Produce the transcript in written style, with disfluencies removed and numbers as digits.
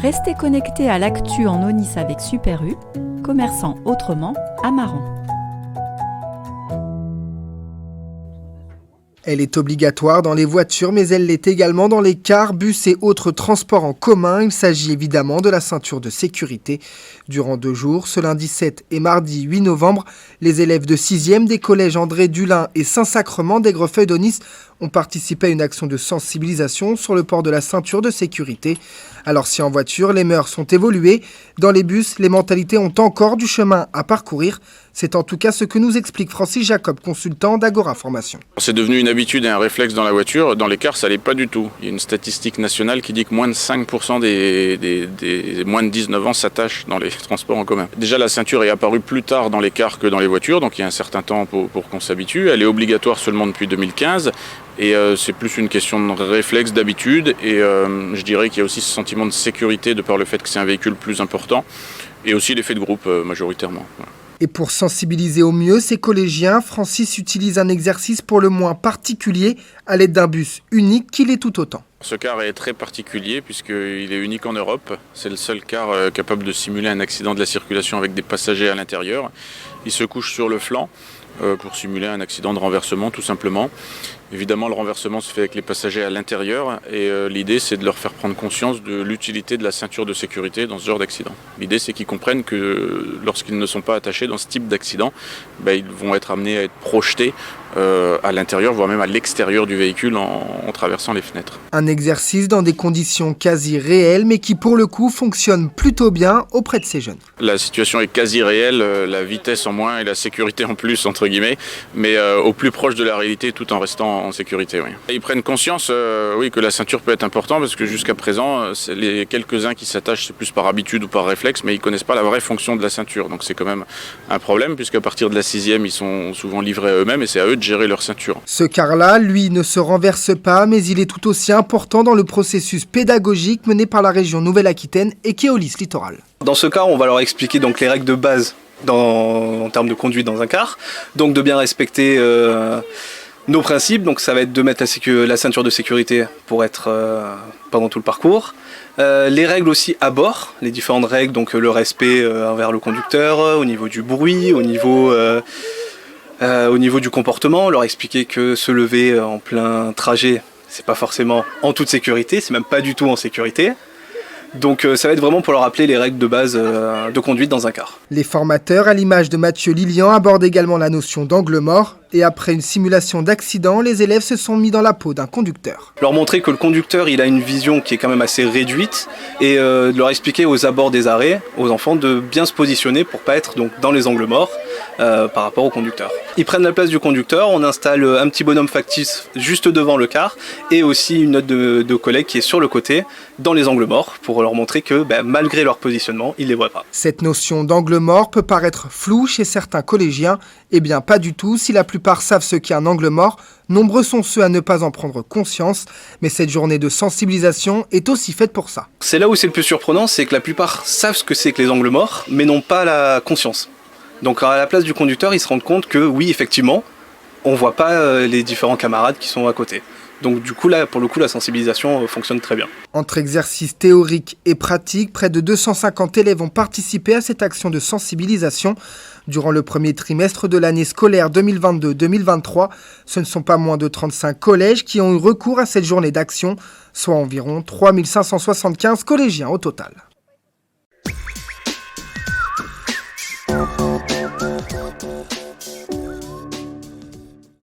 Restez connectés à l'actu en Aunis avec Super U, commerçant autrement à Maran. Elle est obligatoire dans les voitures, mais elle l'est également dans les cars, bus et autres transports en commun. Il s'agit évidemment de la ceinture de sécurité. Durant 2 jours, ce lundi 7 et mardi 8 novembre, les élèves de 6e des collèges André Dulin et Saint-Sacrement d'Aigrefeuille d'Aunis ont participé à une action de sensibilisation sur le port de la ceinture de sécurité. Alors si en voiture, les mœurs sont évoluées, dans les bus, les mentalités ont encore du chemin à parcourir. C'est en tout cas ce que nous explique Francis Jacob, consultant d'Agora Formation. C'est devenu une habitude et un réflexe dans la voiture. Dans les cars, ça l'est pas du tout. Il y a une statistique nationale qui dit que moins de 5% des moins de 19 ans s'attachent dans les transports en commun. Déjà, la ceinture est apparue plus tard dans les cars que dans les voitures, donc il y a un certain temps pour qu'on s'habitue. Elle est obligatoire seulement depuis 2015. Et c'est plus une question de réflexe, d'habitude. Et je dirais qu'il y a aussi ce sentiment de sécurité de par le fait que c'est un véhicule plus important. Et aussi l'effet de groupe majoritairement. Voilà. Et pour sensibiliser au mieux ces collégiens, Francis utilise un exercice pour le moins particulier à l'aide d'un bus unique qui l'est tout autant. Ce car est très particulier puisqu'il est unique en Europe. C'est le seul car capable de simuler un accident de la circulation avec des passagers à l'intérieur. Il se couche sur le flanc pour simuler un accident de renversement tout simplement. Évidemment, le renversement se fait avec les passagers à l'intérieur et l'idée, c'est de leur faire prendre conscience de l'utilité de la ceinture de sécurité dans ce genre d'accident. L'idée, c'est qu'ils comprennent que lorsqu'ils ne sont pas attachés dans ce type d'accident, ils vont être amenés à être projetés à l'intérieur, voire même à l'extérieur du véhicule en traversant les fenêtres. Un exercice dans des conditions quasi réelles, mais qui pour le coup fonctionne plutôt bien auprès de ces jeunes. La situation est quasi réelle, la vitesse en moins et la sécurité en plus, entre guillemets, mais au plus proche de la réalité tout en restant en sécurité. Oui. Ils prennent conscience que la ceinture peut être importante parce que jusqu'à présent, les quelques-uns qui s'attachent, c'est plus par habitude ou par réflexe, mais ils ne connaissent pas la vraie fonction de la ceinture. Donc c'est quand même un problème puisqu'à partir de la 6e, ils sont souvent livrés à eux-mêmes et c'est à eux de gérer leur ceinture. Ce car-là, lui, ne se renverse pas, mais il est tout aussi important dans le processus pédagogique mené par la région Nouvelle-Aquitaine et Keolis Littoral. Dans ce cas, on va leur expliquer donc les règles de base en termes de conduite dans un car, donc de bien respecter nos principes. Donc ça va être de mettre la ceinture de sécurité pour être pendant tout le parcours. Les règles aussi à bord, les différentes règles, donc le respect envers le conducteur, au niveau du bruit, au niveau du comportement, leur expliquer que se lever en plein trajet, c'est pas forcément en toute sécurité, c'est même pas du tout en sécurité. Donc ça va être vraiment pour leur rappeler les règles de base de conduite dans un car. Les formateurs, à l'image de Mathieu Lilian, abordent également la notion d'angle mort. Et après une simulation d'accident, les élèves se sont mis dans la peau d'un conducteur. Leur montrer que le conducteur, il a une vision qui est quand même assez réduite et de leur expliquer aux abords des arrêts, aux enfants, de bien se positionner pour pas être donc dans les angles morts par rapport au conducteur. Ils prennent la place du conducteur, on installe un petit bonhomme factice juste devant le car et aussi une note de collègue qui est sur le côté dans les angles morts pour leur montrer que malgré leur positionnement, ils ne les voient pas. Cette notion d'angle mort peut paraître floue chez certains collégiens. Eh bien pas du tout, si la plupart savent ce qu'est un angle mort, nombreux sont ceux à ne pas en prendre conscience, mais cette journée de sensibilisation est aussi faite pour ça. C'est là où c'est le plus surprenant, c'est que la plupart savent ce que c'est que les angles morts, mais n'ont pas la conscience. Donc à la place du conducteur, ils se rendent compte que oui, effectivement, on ne voit pas les différents camarades qui sont à côté. Donc du coup, là, pour le coup, la sensibilisation fonctionne très bien. Entre exercices théoriques et pratiques, près de 250 élèves ont participé à cette action de sensibilisation. Durant le premier trimestre de l'année scolaire 2022-2023, ce ne sont pas moins de 35 collèges qui ont eu recours à cette journée d'action, soit environ 3575 collégiens au total.